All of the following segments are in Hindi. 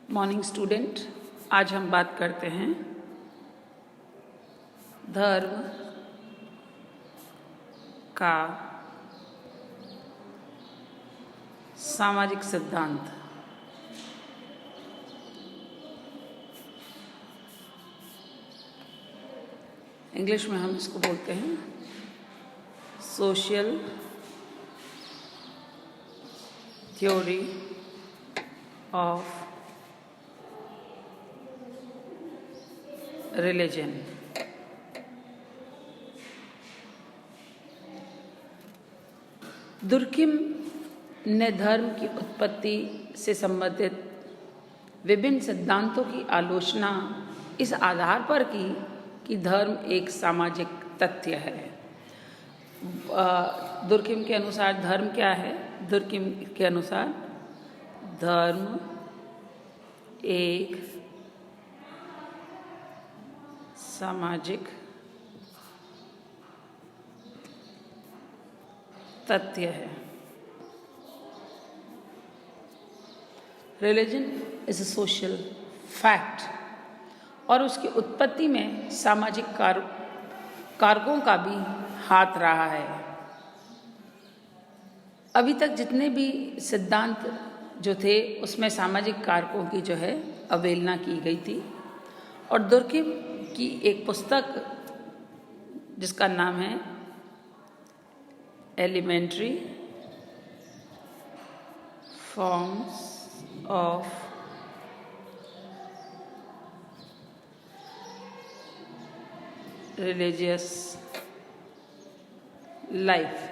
मॉर्निंग स्टूडेंट, आज हम बात करते हैं धर्म का सामाजिक सिद्धांत। इंग्लिश में हम इसको बोलते हैं सोशल थ्योरी ऑफ रिलीजन। दुर्किम ने धर्म की उत्पत्ति से संबंधित विभिन्न सिद्धांतों की आलोचना इस आधार पर की कि धर्म एक सामाजिक तथ्य है। दुर्किम के अनुसार धर्म क्या है? दुर्किम के अनुसार धर्म एक सामाजिक तथ्य है। Religion is a social fact और उसकी उत्पत्ति में सामाजिक कारकों का भी हाथ रहा है। अभी तक जितने भी सिद्धांत जो थे उसमें सामाजिक कारकों की जो है अवहेलना की गई थी। और दुर्किम की एक पुस्तक जिसका नाम है Elementary Forms of Religious Life.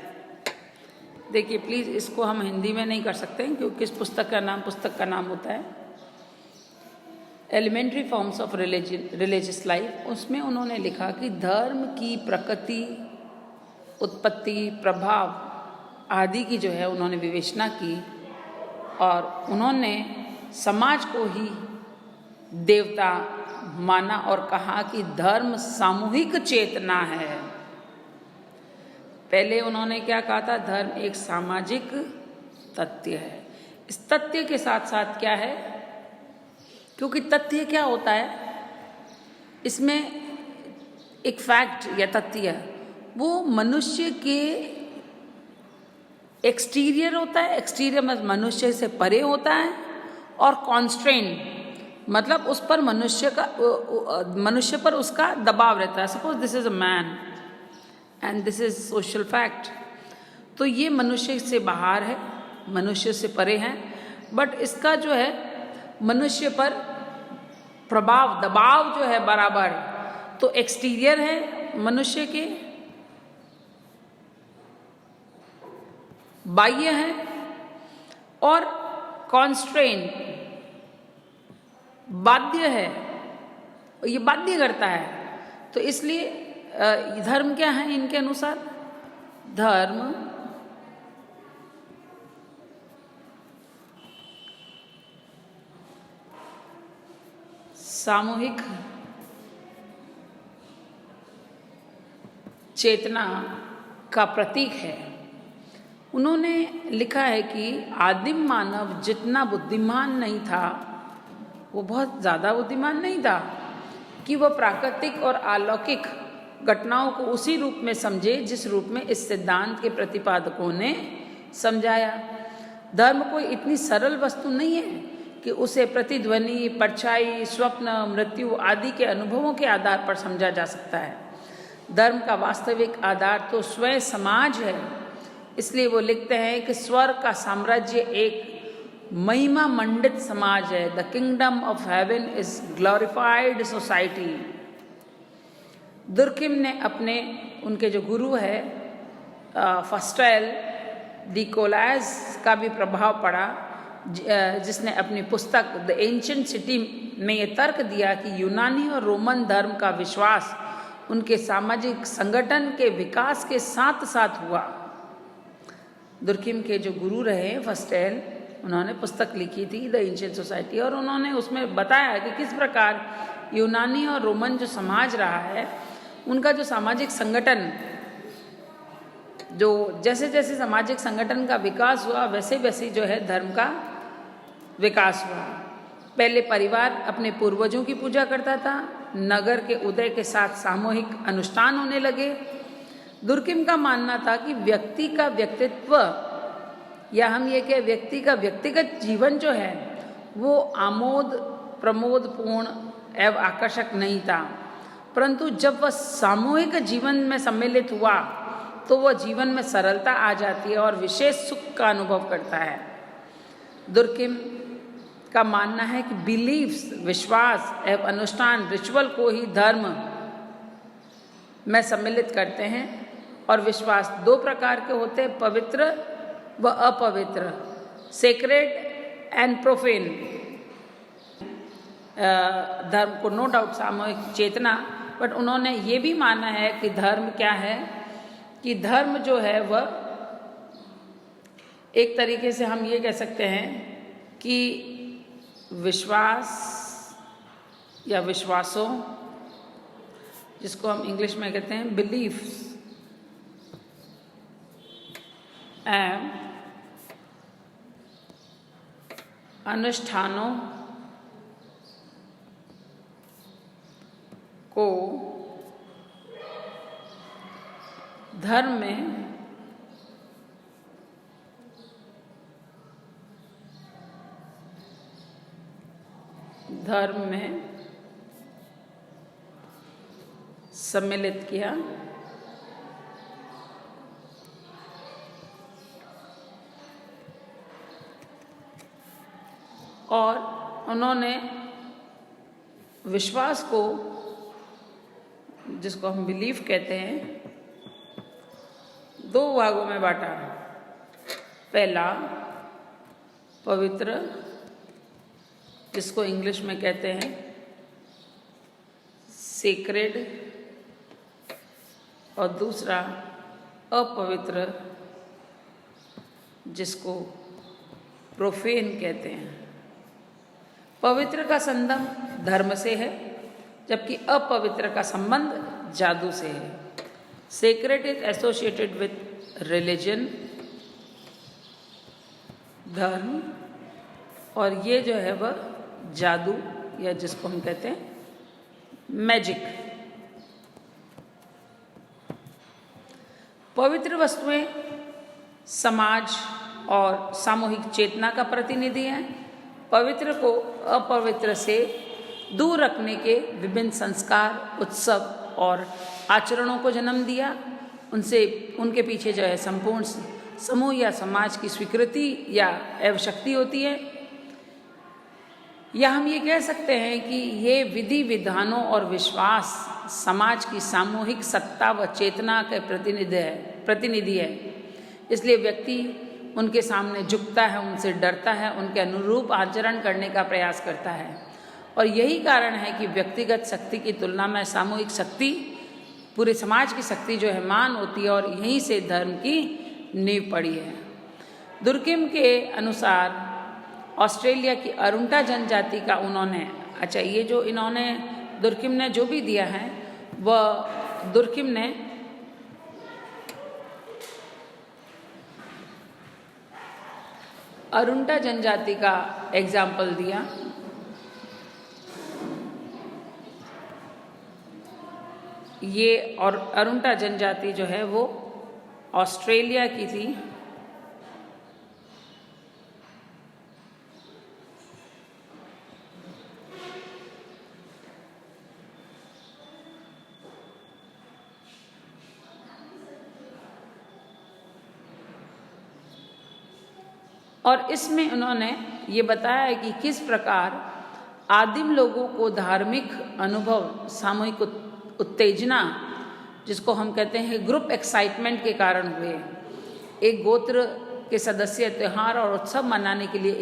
देखिए प्लीज़, इसको हम हिंदी में नहीं कर सकते हैं क्योंकि इस पुस्तक का नाम होता है Elementary Forms of Religious Life. उसमें उन्होंने लिखा कि धर्म की प्रकृति, उत्पत्ति, प्रभाव आदि की जो है उन्होंने विवेचना की और उन्होंने समाज को ही देवता माना और कहा कि धर्म सामूहिक चेतना है। पहले उन्होंने क्या कहा था? धर्म एक सामाजिक तथ्य है। इस तथ्य के साथ साथ क्या है, क्योंकि तथ्य क्या होता है, इसमें एक फैक्ट या तथ्य वो मनुष्य के एक्सटीरियर होता है, एक्सटीरियर में मनुष्य से परे होता है, और कॉन्स्ट्रेंट मतलब उस पर मनुष्य पर उसका दबाव रहता है। Suppose this is a man and this is social fact, तो ये मनुष्य से बाहर है, मनुष्य से परे है, बट इसका जो है मनुष्य पर प्रभाव, दबाव जो है बराबर, तो एक्सटीरियर है मनुष्य के, बाह्य है, और कॉन्स्ट्रेंट बाध्य है, ये बाध्य करता है। तो इसलिए धर्म क्या है इनके अनुसार? धर्म सामूहिक चेतना का प्रतीक है। उन्होंने लिखा है कि आदिम मानव जितना बुद्धिमान नहीं था, वो बहुत ज़्यादा बुद्धिमान नहीं था कि वह प्राकृतिक और अलौकिक घटनाओं को उसी रूप में समझे जिस रूप में इस सिद्धांत के प्रतिपादकों ने समझाया। धर्म कोई इतनी सरल वस्तु नहीं है कि उसे प्रतिध्वनि, परछाई, स्वप्न, मृत्यु आदि के अनुभवों के आधार पर समझा जा सकता है। धर्म का वास्तविक आधार तो स्वयं समाज है। इसलिए वो लिखते हैं कि स्वर्ग का साम्राज्य एक महिमा मंडित समाज है। The kingdom of heaven is glorified society. Durkheim ने उनके जो गुरु है फस्टेल डिकोलास का भी प्रभाव पड़ा, जिसने अपनी पुस्तक द एंशिएंट सिटी में ये तर्क दिया कि यूनानी और रोमन धर्म का विश्वास उनके सामाजिक संगठन के विकास के साथ साथ हुआ। दुर्किम के जो गुरु रहे फस्टेल, उन्होंने पुस्तक लिखी थी द एंशिएंट सोसाइटी, और उन्होंने उसमें बताया कि किस प्रकार यूनानी और रोमन जो समाज रहा है, उनका जो सामाजिक संगठन, जो जैसे जैसे सामाजिक संगठन का विकास हुआ वैसे वैसे जो है धर्म का विकास हुआ। पहले परिवार अपने पूर्वजों की पूजा करता था, नगर के उदय के साथ सामूहिक अनुष्ठान होने लगे। दुर्किम का मानना था कि व्यक्ति का व्यक्तित्व, या हम ये कहें व्यक्ति का व्यक्तिगत जीवन जो है वो आमोद प्रमोद पूर्ण एवं आकर्षक नहीं था, परंतु जब वह सामूहिक जीवन में सम्मिलित हुआ तो वह जीवन में सरलता आ जाती है और विशेष सुख का अनुभव करता है। दुर्किम का मानना है कि बिलीव्स, विश्वास एवं अनुष्ठान, रिचुअल को ही धर्म में सम्मिलित करते हैं। और विश्वास दो प्रकार के होते हैं, पवित्र व अपवित्र, सेक्रेड एंड प्रोफेन। धर्म को नो डाउट सामूहिक चेतना, बट उन्होंने ये भी माना है कि धर्म क्या है, कि धर्म जो है वह एक तरीके से हम ये कह सकते हैं कि विश्वास या विश्वासों, जिसको हम इंग्लिश में कहते हैं बिलीफ्स एवं अनुष्ठानों को धर्म में सम्मिलित किया और उन्होंने विश्वास को, जिसको हम बिलीफ कहते हैं, दो भागों में बांटा। पहला पवित्र, जिसको इंग्लिश में कहते हैं सेक्रेड, और दूसरा अपवित्र, जिसको प्रोफेन कहते हैं। पवित्र का संबंध धर्म से है, जबकि अपवित्र का संबंध जादू से है। Sacred is associated with religion, धर्म, और ये जो है वह जादू, या जिसको हम कहते हैं मैजिक। पवित्र वस्तुएं समाज और सामूहिक चेतना का प्रतिनिधि हैं। पवित्र को अपवित्र से दूर रखने के विभिन्न संस्कार, उत्सव और आचरणों को जन्म दिया। उनके पीछे जो है संपूर्ण समूह या समाज की स्वीकृति या एवं शक्ति होती है। या हम ये कह सकते हैं कि ये विधि विधानों और विश्वास समाज की सामूहिक सत्ता व चेतना के प्रतिनिधि है। इसलिए व्यक्ति उनके सामने झुकता है, उनसे डरता है, उनके अनुरूप आचरण करने का प्रयास करता है। और यही कारण है कि व्यक्तिगत शक्ति की तुलना में सामूहिक शक्ति, पूरे समाज की शक्ति जो है मान होती है, और यहीं से धर्म की नींव पड़ी है। दुर्किम के अनुसार ऑस्ट्रेलिया की अरुंटा जनजाति का उन्होंने, अच्छा ये जो इन्होंने दुर्किम ने जो भी दिया है, वह दुर्किम ने अरुंटा जनजाति का एग्जाम्पल दिया। ये और अरुंटा जनजाति जो है वो ऑस्ट्रेलिया की थी। और इसमें उन्होंने ये बताया है कि किस प्रकार आदिम लोगों को धार्मिक अनुभव, सामूहिक उत्तेजना, जिसको हम कहते हैं ग्रुप एक्साइटमेंट के कारण हुए। एक गोत्र के सदस्य त्यौहार और उत्सव मनाने के लिए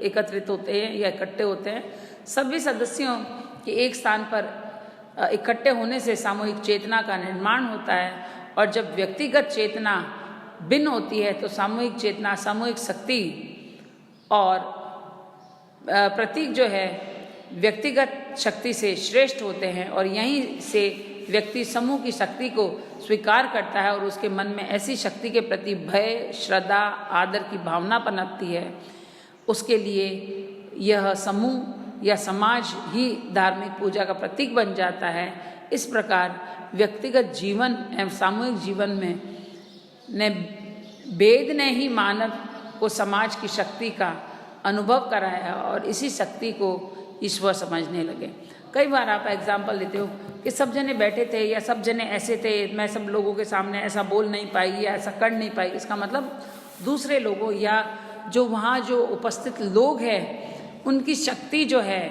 एकत्रित होते हैं या इकट्ठे होते हैं। सभी सदस्यों के एक स्थान पर इकट्ठे होने से सामूहिक चेतना का निर्माण होता है, और जब व्यक्तिगत चेतना भिन्न होती है तो सामूहिक चेतना, सामूहिक शक्ति और प्रतीक जो है व्यक्तिगत शक्ति से श्रेष्ठ होते हैं। और यहीं से व्यक्ति समूह की शक्ति को स्वीकार करता है और उसके मन में ऐसी शक्ति के प्रति भय, श्रद्धा, आदर की भावना पनपती है। उसके लिए यह समूह या समाज ही धार्मिक पूजा का प्रतीक बन जाता है। इस प्रकार व्यक्तिगत जीवन एवं सामूहिक जीवन में वेद ने ही मानव को समाज की शक्ति का अनुभव कराया और इसी शक्ति को ईश्वर समझने लगे। कई बार आप एग्जाम्पल लेते हो कि सब जने बैठे थे या सब जने ऐसे थे, मैं सब लोगों के सामने ऐसा बोल नहीं पाई या ऐसा कर नहीं पाई। इसका मतलब दूसरे लोगों या जो वहाँ जो उपस्थित लोग हैं उनकी शक्ति जो है,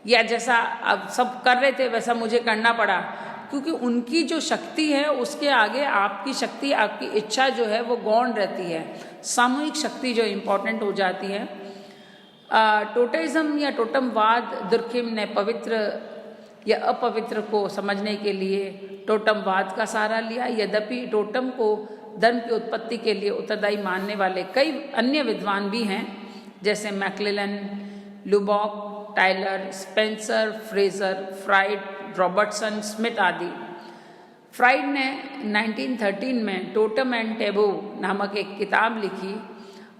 या जैसा अब सब कर रहे थे वैसा मुझे करना पड़ा, क्योंकि उनकी जो शक्ति है उसके आगे आपकी शक्ति, आपकी इच्छा जो है वो गौण रहती है। सामूहिक शक्ति जो इम्पोर्टेंट हो जाती है। टोटेइज्म या टोटमवाद दुर्खिम ने पवित्र या अपवित्र को समझने के लिए टोटमवाद का सहारा लिया। यद्यपि टोटम को धर्म की उत्पत्ति के लिए उत्तरदायी मानने वाले कई अन्य विद्वान भी हैं, जैसे McLennan, Lubbock, Tylor, Spencer, Frazer, Freud, Robertson, Smith आदि। फ्राइड ने 1913 में टोटम एंड टेबू नामक एक किताब लिखी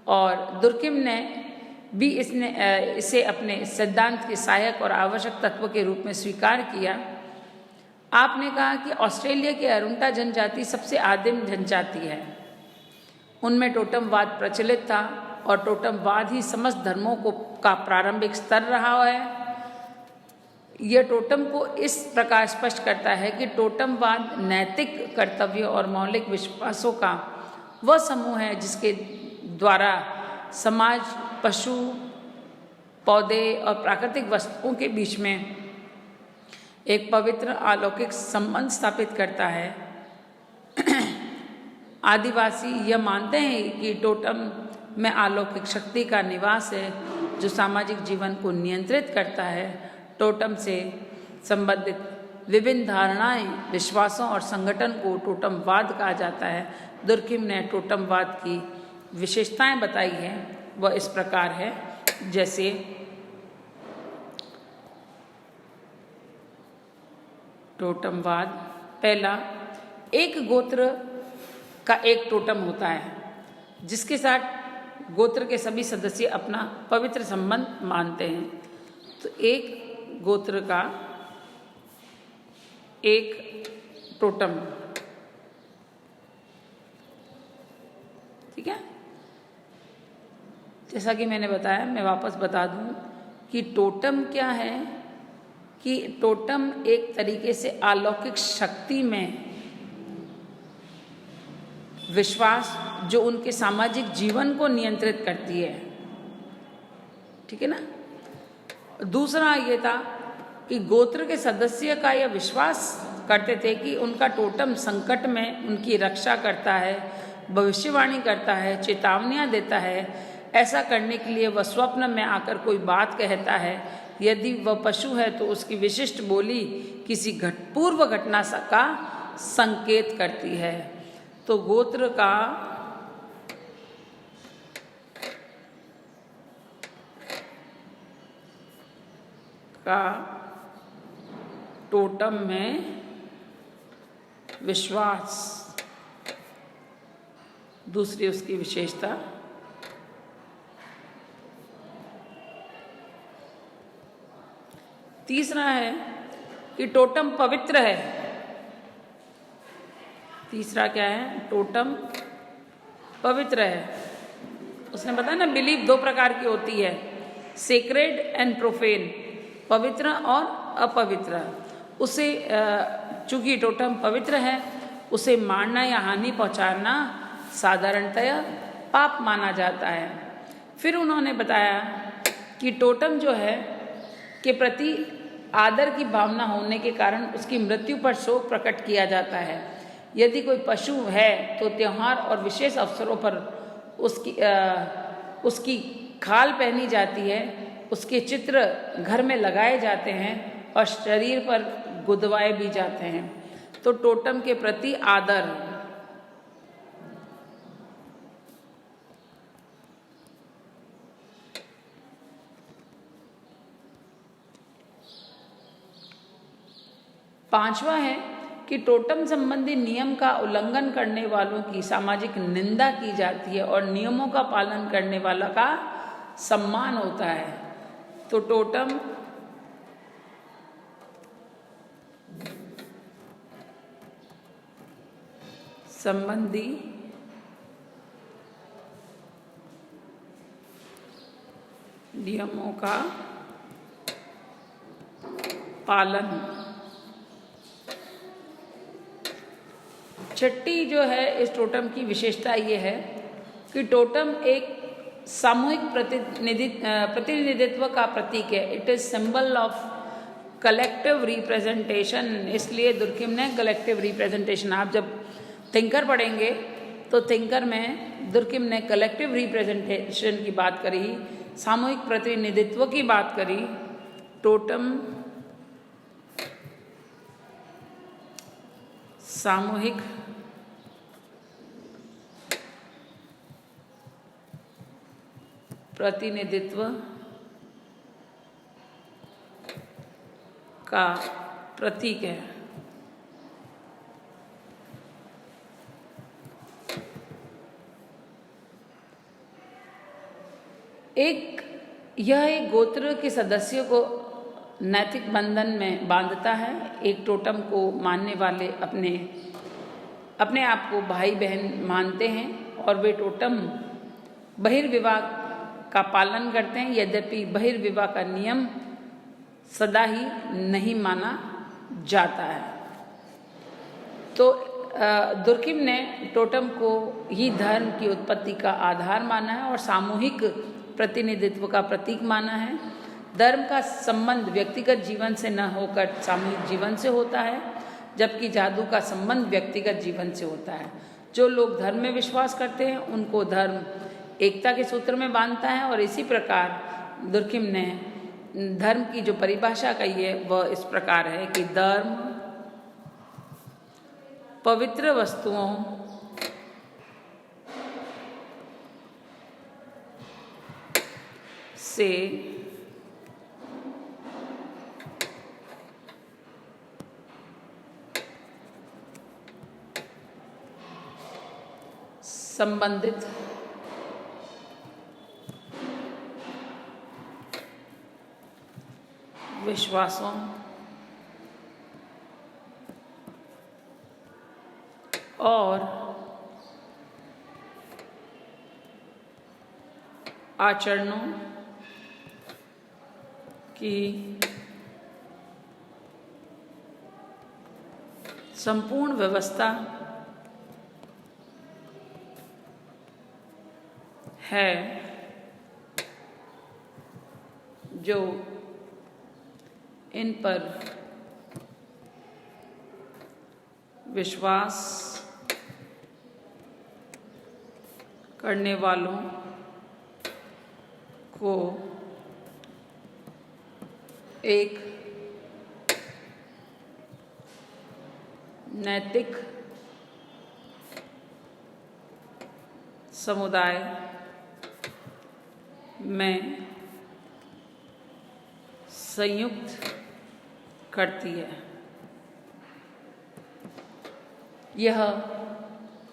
और दुर्खिम ने भी इसे अपने सिद्धांत के सहायक और आवश्यक तत्व के रूप में स्वीकार किया। आपने कहा कि ऑस्ट्रेलिया की अरुंटा जनजाति सबसे आदिम जनजाति है। उनमें टोटमवाद प्रचलित था और टोटमवाद ही समस्त धर्मों का प्रारंभिक स्तर रहा है। यह टोटम को इस प्रकार स्पष्ट करता है कि टोटमवाद नैतिक कर्तव्य और मौलिक विश्वासों का वह समूह है जिसके द्वारा समाज पशु, पौधे और प्राकृतिक वस्तुओं के बीच में एक पवित्र अलौकिक संबंध स्थापित करता है। आदिवासी यह मानते हैं कि टोटम में अलौकिक शक्ति का निवास है जो सामाजिक जीवन को नियंत्रित करता है। टोटम से संबंधित विभिन्न धारणाएं, विश्वासों और संगठन को टोटमवाद कहा जाता है। दुर्खिम ने टोटमवाद की विशेषताएं बताई हैं, वह इस प्रकार है। जैसे टोटमवाद, पहला, एक गोत्र का एक टोटम होता है जिसके साथ गोत्र के सभी सदस्य अपना पवित्र संबंध मानते हैं। तो एक गोत्र का एक टोटम, ठीक है। जैसा कि मैंने बताया, मैं वापस बता दूं कि टोटम क्या है, कि टोटम एक तरीके से अलौकिक शक्ति में विश्वास जो उनके सामाजिक जीवन को नियंत्रित करती है, ठीक है ना। दूसरा ये था कि गोत्र के सदस्य का यह विश्वास करते थे कि उनका टोटम संकट में उनकी रक्षा करता है, भविष्यवाणी करता है, चेतावनियां देता है। ऐसा करने के लिए वह स्वप्न में आकर कोई बात कहता है। यदि वह पशु है तो उसकी विशिष्ट बोली किसी पूर्व घटना का संकेत करती है। तो गोत्र का टोटम में विश्वास, दूसरी उसकी विशेषता। तीसरा है कि टोटम पवित्र है। तीसरा क्या है? टोटम पवित्र है। उसने बताया ना, बिलीफ दो प्रकार की होती है, सेक्रेड एंड प्रोफेन, पवित्र और अपवित्र। उसे चूंकि टोटम पवित्र है, उसे मारना या हानि पहुंचाना साधारणतया पाप माना जाता है। फिर उन्होंने बताया कि टोटम जो है के प्रति आदर की भावना होने के कारण उसकी मृत्यु पर शोक प्रकट किया जाता है। यदि कोई पशु है तो त्यौहार और विशेष अवसरों पर उसकी खाल पहनी जाती है, उसके चित्र घर में लगाए जाते हैं और शरीर पर गुदवाए भी जाते हैं। तो टोटम के प्रति आदर। पांचवा है कि टोटम संबंधी नियम का उल्लंघन करने वालों की सामाजिक निंदा की जाती है और नियमों का पालन करने वाला का सम्मान होता है। तो टोटम संबंधी नियमों का पालन। छठी जो है इस टोटम की विशेषता ये है कि टोटम एक सामूहिक प्रतिनिधित्व का प्रतीक है। It is symbol of collective representation. इसलिए दुर्खिम ने कलेक्टिव रिप्रेजेंटेशन, आप जब थिंकर पढ़ेंगे तो थिंकर में दुर्खिम ने कलेक्टिव रिप्रेजेंटेशन की बात करी, सामूहिक प्रतिनिधित्व की बात करी। टोटम सामूहिक प्रतिनिधित्व का प्रतीक है। यह एक गोत्र के सदस्यों को नैतिक बंधन में बांधता है। एक टोटम को मानने वाले अपने आप को भाई बहन मानते हैं और वे टोटम बहिर्विवाह का पालन करते हैं, यद्यपि बहिर्विवाह का नियम सदा ही नहीं माना जाता है। तो दुर्खिम ने टोटम को ही धर्म की उत्पत्ति का आधार माना है और सामूहिक प्रतिनिधित्व का प्रतीक माना है। धर्म का संबंध व्यक्तिगत जीवन से न होकर सामूहिक जीवन से होता है, जबकि जादू का संबंध व्यक्तिगत जीवन से होता है। जो लोग धर्म में विश्वास करते हैं उनको धर्म एकता के सूत्र में बांधता है और इसी प्रकार दुर्खिम ने धर्म की जो परिभाषा कही है वह इस प्रकार है कि धर्म पवित्र वस्तुओं से संबंधित विश्वासों और आचरणों की संपूर्ण व्यवस्था है जो इन पर विश्वास करने वालों को एक नैतिक समुदाय में संयुक्त करती है।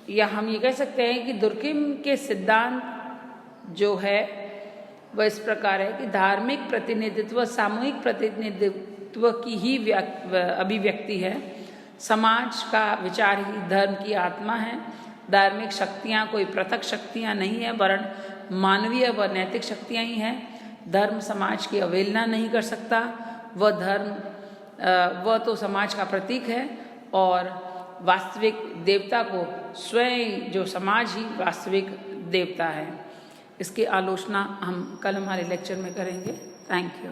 या हम ये कह सकते हैं कि दुर्खिम के सिद्धांत जो है वह इस प्रकार है कि धार्मिक प्रतिनिधित्व सामूहिक प्रतिनिधित्व की ही अभिव्यक्ति है। समाज का विचार ही धर्म की आत्मा है। धार्मिक शक्तियाँ कोई पृथक शक्तियाँ नहीं है, वरन मानवीय व नैतिक शक्तियाँ ही हैं। धर्म समाज की अवहेलना नहीं कर सकता। वह तो समाज का प्रतीक है और वास्तविक देवता को स्वयं जो समाज ही वास्तविक देवता है। इसकी आलोचना हम कल हमारे लेक्चर में करेंगे। Thank you.